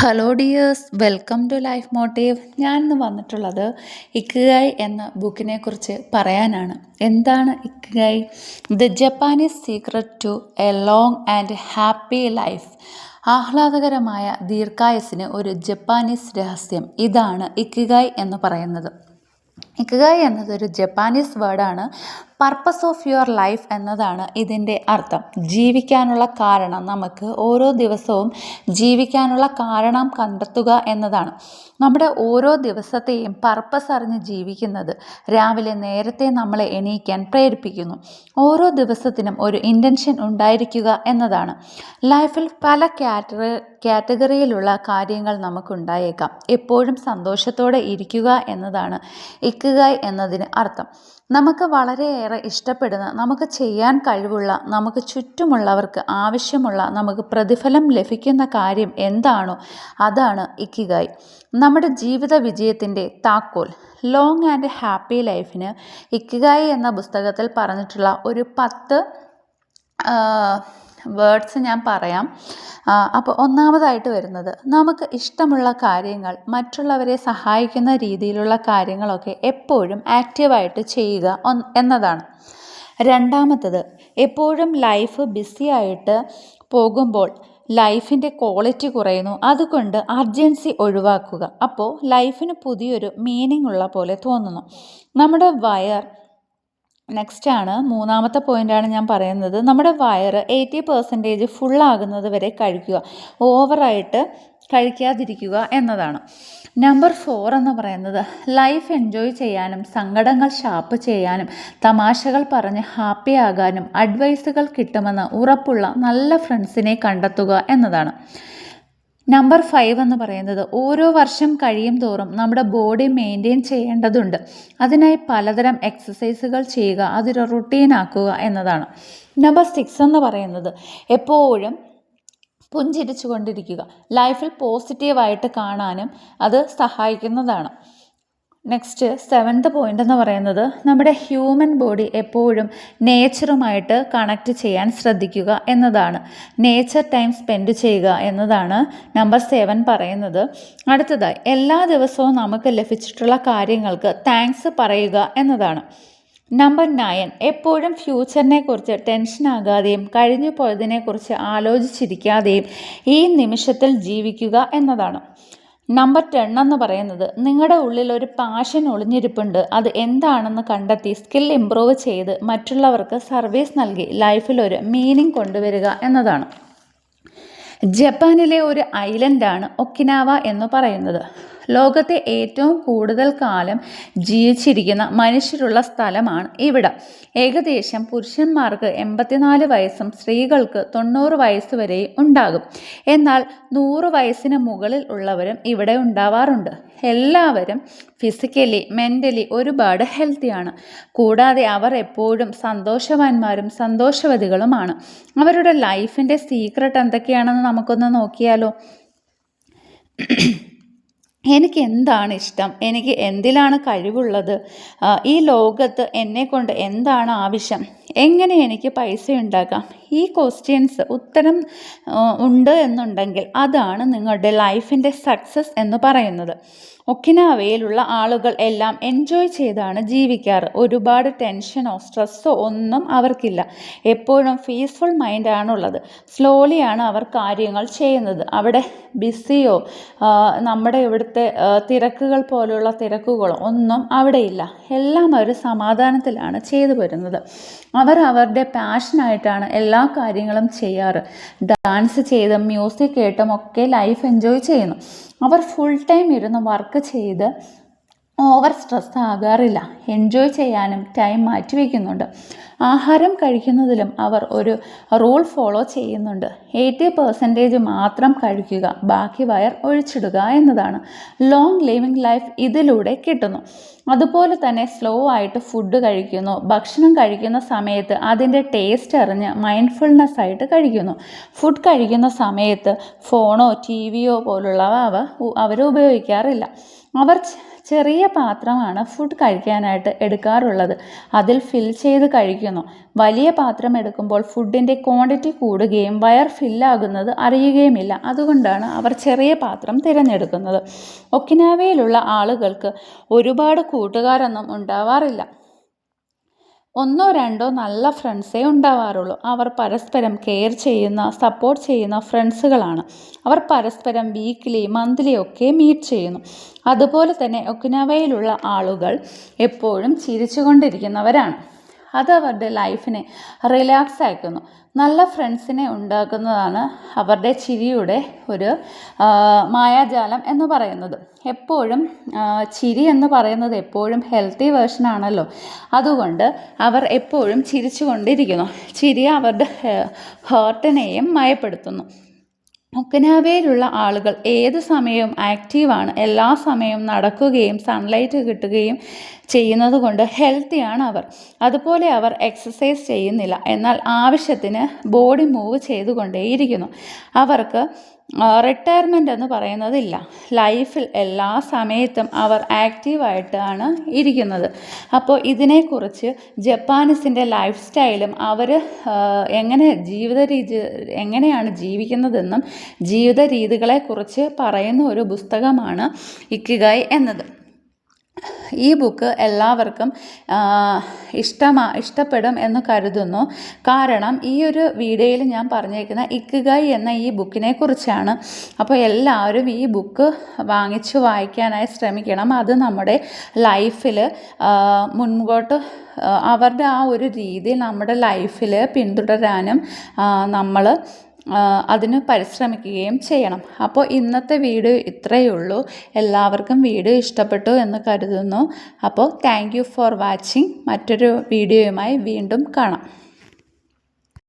Hello dears, welcome to life motive. ഞാൻ ഇന്ന് വന്നിട്ടുള്ളത് ഇക്കിഗായ് എന്ന ബുക്കിനെ കുറിച്ച് പറയാനാണ്. എന്താണ് Ikigai? The Japanese secret to a long and happy life. ആഹ്ലാദകരമായ ദീർഘായുസ്സിന് ഒരു ജപ്പാനീസ് രഹസ്യം. ഇതാണ് ഇക്കിഗായ് എന്ന് പറയുന്നത്. ഇക്കിഗായ് എന്നതൊരു ജപ്പാനീസ് വേർഡാണ്. പർപ്പസ് ഓഫ് യുവർ ലൈഫ് എന്നതാണ് ഇതിൻ്റെ അർത്ഥം. ജീവിക്കാനുള്ള കാരണം, നമുക്ക് ഓരോ ദിവസവും ജീവിക്കാനുള്ള കാരണം കണ്ടെത്തുക എന്നതാണ്. നമ്മുടെ ഓരോ ദിവസത്തെയും പർപ്പസ് അറിഞ്ഞ് ജീവിക്കുന്നത് രാവിലെ നേരത്തെ നമ്മളെ എണീക്കാൻ പ്രേരിപ്പിക്കുന്നു. ഓരോ ദിവസത്തിനും ഒരു ഇൻറ്റൻഷൻ ഉണ്ടായിരിക്കുക എന്നതാണ്. ലൈഫിൽ പല കാറ്റഗറിയിലുള്ള കാര്യങ്ങൾ നമുക്കുണ്ടായേക്കാം. എപ്പോഴും സന്തോഷത്തോടെ ഇരിക്കുക എന്നതാണ് ഇക്കിഗായ് എന്നതിന് അർത്ഥം. നമുക്ക് വളരെയേറെ ഇഷ്ടപ്പെടുന്ന, നമുക്ക് ചെയ്യാൻ കഴിവുള്ള, നമുക്ക് ചുറ്റുമുള്ളവർക്ക് ആവശ്യമുള്ള, നമുക്ക് പ്രതിഫലം ലഭിക്കുന്ന കാര്യം എന്താണോ അതാണ് ഇക്കിഗായ്. നമ്മുടെ ജീവിത വിജയത്തിൻ്റെ താക്കോൽ. ലോങ് ആൻഡ് ഹാപ്പി ലൈഫിന് ഇക്കിഗായ് എന്ന പുസ്തകത്തിൽ പറഞ്ഞിട്ടുള്ള ഒരു 10 വേർഡ്സ് ഞാൻ പറയാം. അപ്പോൾ ഒന്നാമതായിട്ട് വരുന്നത്, നമുക്ക് ഇഷ്ടമുള്ള കാര്യങ്ങൾ, മറ്റുള്ളവരെ സഹായിക്കുന്ന രീതിയിലുള്ള കാര്യങ്ങളൊക്കെ എപ്പോഴും ആക്റ്റീവായിട്ട് ചെയ്യുക എന്നതാണ്. രണ്ടാമത്തത്, എപ്പോഴും ലൈഫ് ബിസിയായിട്ട് പോകുമ്പോൾ ലൈഫിൻ്റെ ക്വാളിറ്റി കുറയുന്നു. അതുകൊണ്ട് അർജൻസി ഒഴിവാക്കുക. അപ്പോൾ ലൈഫിന് പുതിയൊരു മീനിങ് ഉള്ള പോലെ തോന്നുന്നു. നമ്മുടെ വയർ നെക്സ്റ്റാണ്, മൂന്നാമത്തെ പോയിൻ്റാണ് ഞാൻ പറയുന്നത്. നമ്മുടെ വയറ് 80% ഫുള്ളാകുന്നത് വരെ കഴിക്കുക, ഓവറായിട്ട് കഴിക്കാതിരിക്കുക എന്നതാണ്. നമ്പർ 4 എന്ന് പറയുന്നത്, ലൈഫ് എൻജോയ് ചെയ്യാനും സങ്കടങ്ങൾ ഷാപ്പ് ചെയ്യാനും തമാശകൾ പറഞ്ഞ് ഹാപ്പി ആകാനും അഡ്വൈസുകൾ കിട്ടുമെന്ന് ഉറപ്പുള്ള നല്ല ഫ്രണ്ട്സിനെ കണ്ടെത്തുക എന്നതാണ്. നമ്പർ 5 എന്ന് പറയുന്നത്, ഓരോ വർഷം കഴിയും തോറും നമ്മുടെ ബോഡി മെയിൻറ്റെയിൻ ചെയ്യേണ്ടതുണ്ട്. അതിനായി പലതരം എക്സസൈസുകൾ ചെയ്യുക, അതൊരു റുട്ടീനാക്കുക എന്നതാണ്. നമ്പർ 6 എന്ന് പറയുന്നത്, എപ്പോഴും പുഞ്ചിരിച്ചു കൊണ്ടിരിക്കുക. ലൈഫിൽ പോസിറ്റീവായിട്ട് കാണാനും അത് സഹായിക്കുന്നതാണ്. നെക്സ്റ്റ് 7th പോയിൻ്റ് എന്ന് പറയുന്നത്, നമ്മുടെ ഹ്യൂമൻ ബോഡി എപ്പോഴും നേച്ചറുമായിട്ട് കണക്റ്റ് ചെയ്യാൻ ശ്രദ്ധിക്കുക എന്നതാണ്. നേച്ചർ ടൈം സ്പെൻഡ് ചെയ്യുക എന്നതാണ് നമ്പർ 7 പറയുന്നത്. അടുത്തതായി, എല്ലാ ദിവസവും നമുക്ക് ലഭിച്ചിട്ടുള്ള കാര്യങ്ങൾക്ക് താങ്ക്സ് പറയുക എന്നതാണ്. നമ്പർ 9, എപ്പോഴും ഫ്യൂച്ചറിനെ കുറിച്ച് ടെൻഷൻ ആകാതെയും കഴിഞ്ഞു പോയതിനെക്കുറിച്ച് ആലോചിച്ചിരിക്കാതെയും ഈ നിമിഷത്തിൽ ജീവിക്കുക എന്നതാണ്. നമ്പർ 10 എന്ന് പറയുന്നത്, നിങ്ങളുടെ ഉള്ളിൽ ഒരു പാഷൻ ഒളിഞ്ഞിരിപ്പുണ്ട്. അത് എന്താണെന്ന് കണ്ടെത്തി സ്കിൽ ഇംപ്രൂവ് ചെയ്ത് മറ്റുള്ളവർക്ക് സർവീസ് നൽകി ലൈഫിൽ ഒരു മീനിങ് കൊണ്ടുവരിക എന്നതാണ്. ജപ്പാനിലെ ഒരു ഐലൻഡാണ് ഒക്കിനാവ എന്ന് പറയുന്നത്. ലോകത്തെ ഏറ്റവും കൂടുതൽ കാലം ജീവിച്ചിരിക്കുന്ന മനുഷ്യരുള്ള സ്ഥലമാണ് ഇവിടം. ഏകദേശം പുരുഷന്മാർക്ക് 84 വയസ്സും സ്ത്രീകൾക്ക് 90 വയസ്സ് വരെയും ഉണ്ടാകും. എന്നാൽ 100 വയസ്സിന് മുകളിൽ ഉള്ളവരും ഇവിടെ ഉണ്ടാവാറുണ്ട്. എല്ലാവരും ഫിസിക്കലി മെൻ്റലി ഒരുപാട് ഹെൽത്തിയാണ്. കൂടാതെ അവർ എപ്പോഴും സന്തോഷവാന്മാരും സന്തോഷവതികളുമാണ്. അവരുടെ ലൈഫിൻ്റെ സീക്രട്ട് എന്തൊക്കെയാണെന്ന് നമുക്കൊന്ന് നോക്കിയാലോ. എനിക്ക് എന്താണ് ഇഷ്ടം, എനിക്ക് എന്തിലാണ് കഴിവുള്ളത്, ഈ ലോകത്ത് എന്നെക്കൊണ്ട് എന്താണ് ആവശ്യം, എങ്ങനെ എനിക്ക് പൈസ ഉണ്ടാക്കാം, ഈ ക്വസ്റ്റ്യൻസ് ഉത്തരം ഉണ്ട് എന്നുണ്ടെങ്കിൽ അതാണ് നിങ്ങളുടെ ലൈഫിൻ്റെ സക്സസ് എന്ന് പറയുന്നത്. ഒക്കിനാവയിലുള്ള ആളുകൾ എല്ലാം എൻജോയ് ചെയ്താണ് ജീവിക്കാറ്. ഒരുപാട് ടെൻഷനോ സ്ട്രെസ്സോ ഒന്നും അവർക്കില്ല. എപ്പോഴും പീസ്ഫുൾ മൈൻഡാണുള്ളത്. സ്ലോലിയാണ് അവർ കാര്യങ്ങൾ ചെയ്യുന്നത്. അവിടെ ബിസിയോ നമ്മുടെ ഇവിടുത്തെ തിരക്കുകൾ പോലുള്ള തിരക്കുകളോ ഒന്നും അവിടെയില്ല. എല്ലാം അവർ സമാധാനത്തിലാണ് ചെയ്തു വരുന്നത്. അവർ അവരുടെ പാഷനായിട്ടാണ് എല്ലാ കാര്യങ്ങളും ചെയ്യാറ്. ഡാൻസ് ചെയ്തും മ്യൂസിക് കേട്ടും ഒക്കെ ലൈഫ് എൻജോയ് ചെയ്യുന്നു. അവർ ഫുൾ ടൈം ഇരുന്ന് വർക്ക് ചെയ്ത് ഓവർ സ്ട്രെസ് ആകാറില്ല. എൻജോയ് ചെയ്യാനും ടൈം മാറ്റിവെക്കുന്നുണ്ട്. ആഹാരം കഴിക്കുന്നതിലും അവർ ഒരു റൂൾ ഫോളോ ചെയ്യുന്നുണ്ട്. 80% മാത്രം കഴിക്കുക, ബാക്കി വയർ ഒഴിച്ചിടുക എന്നതാണ്. ലോങ് ലിവിങ് ലൈഫ് ഇതിലൂടെ കിട്ടുന്നു. അതുപോലെ തന്നെ സ്ലോ ആയിട്ട് ഫുഡ് കഴിക്കുന്നു. ഭക്ഷണം കഴിക്കുന്ന സമയത്ത് അതിൻ്റെ ടേസ്റ്റ് അറിഞ്ഞ് മൈൻഡ്ഫുൾനെസ് ആയിട്ട് കഴിക്കുന്നു. ഫുഡ് കഴിക്കുന്ന സമയത്ത് ഫോണോ TV യോ പോലുള്ളവ അവർ ഉപയോഗിക്കാറില്ല. അവർ ചെറിയ പാത്രമാണ് ഫുഡ് കഴിക്കാനായിട്ട് എടുക്കാറുള്ളത്. അതിൽ ഫിൽ ചെയ്ത് കഴിക്കുന്നു. വലിയ പാത്രം എടുക്കുമ്പോൾ ഫുഡിൻ്റെ ക്വാണ്ടിറ്റി കൂടുകയും വയർ ഫില്ലാകുന്നത് അറിയുകയുമില്ല. അതുകൊണ്ടാണ് അവർ ചെറിയ പാത്രം തിരഞ്ഞെടുക്കുന്നത്. ഒക്കിനാവയിലുള്ള ആളുകൾക്ക് ഒരുപാട് കൂട്ടുകാരൊന്നും ഉണ്ടാവാറില്ല. 1-2 നല്ല ഫ്രണ്ട്സേ ഉണ്ടാവാറുള്ളൂ. അവർ പരസ്പരം കെയർ ചെയ്യുന്ന, സപ്പോർട്ട് ചെയ്യുന്ന ഫ്രണ്ട്സുകളാണ്. അവർ പരസ്പരം വീക്ക്ലി, മന്ത്ലി ഒക്കെ മീറ്റ് ചെയ്യുന്നു. അതുപോലെ തന്നെ ഒക്കിനാവയിലുള്ള ആളുകൾ എപ്പോഴും ചിരിച്ചുകൊണ്ടിരിക്കുന്നവരാണ്. അത് അവരുടെ ലൈഫിനെ റിലാക്സ് ആക്കുന്നു. നല്ല ഫ്രണ്ട്സിനെ ഉണ്ടാക്കുന്നതാണ് അവരുടെ ചിരിയുടെ ഒരു മായാജാലം എന്ന് പറയുന്നത്. എപ്പോഴും ചിരി എന്ന് പറയുന്നത് എപ്പോഴും ഹെൽത്തി വേർഷനാണല്ലോ. അതുകൊണ്ട് അവർ എപ്പോഴും ചിരിച്ചു കൊണ്ടിരിക്കുന്നു. ചിരി അവരുടെ ഹേർട്ടിനെയും മയപ്പെടുത്തുന്നു. ഒക്കിനാവയിലുള്ള ആളുകൾ ഏത് സമയവും ആക്റ്റീവാണ്. എല്ലാ സമയവും നടക്കുകയും സൺലൈറ്റ് കിട്ടുകയും ചെയ്യുന്നത് കൊണ്ട് ഹെൽത്തിയാണ് അവർ. അതുപോലെ അവർ എക്സസൈസ് ചെയ്യുന്നില്ല, എന്നാൽ ആവശ്യത്തിന് ബോഡി മൂവ് ചെയ്തുകൊണ്ടേയിരിക്കുന്നു. അവർക്ക് റിട്ടയർമെൻ്റ് എന്ന് പറയുന്നതില്ല. ലൈഫിൽ എല്ലാ സമയത്തും അവർ ആക്റ്റീവായിട്ടാണ് ഇരിക്കുന്നത്. അപ്പോൾ ഇതിനെക്കുറിച്ച് ജപ്പാനീസിൻ്റെ ലൈഫ് സ്റ്റൈലും അവർ എങ്ങനെയാണ് ജീവിക്കുന്നതെന്നും ജീവിത രീതികളെക്കുറിച്ച് പറയുന്ന ഒരു പുസ്തകമാണ് ഇക്കിഗായ് എന്നത്. ഈ ബുക്ക് എല്ലാവർക്കും ഇഷ്ടപ്പെടും എന്ന് കരുതുന്നു. കാരണം ഈ ഒരു വീഡിയോയിൽ ഞാൻ പറഞ്ഞേക്കുന്ന ഇക്കിഗായ് എന്ന ഈ ബുക്കിനെ കുറിച്ചാണ്. അപ്പോൾ എല്ലാവരും ഈ ബുക്ക് വാങ്ങിച്ചു വായിക്കാനായി ശ്രമിക്കണം. അത് നമ്മുടെ ലൈഫിൽ മുൻപോട്ട് അവരുടെ ആ ഒരു രീതി നമ്മുടെ ലൈഫിൽ പിന്തുടരാനും നമ്മൾ അതിന് പരിശ്രമിക്കുകയും ചെയ്യണം. അപ്പോൾ ഇന്നത്തെ വീഡിയോ ഇത്രയേ ഉള്ളൂ. എല്ലാവർക്കും വീഡിയോ ഇഷ്ടപ്പെട്ടു എന്ന് കരുതുന്നു. അപ്പോൾ താങ്ക് യു ഫോർ വാച്ചിങ്. മറ്റൊരു വീഡിയോയുമായി വീണ്ടും കാണാം.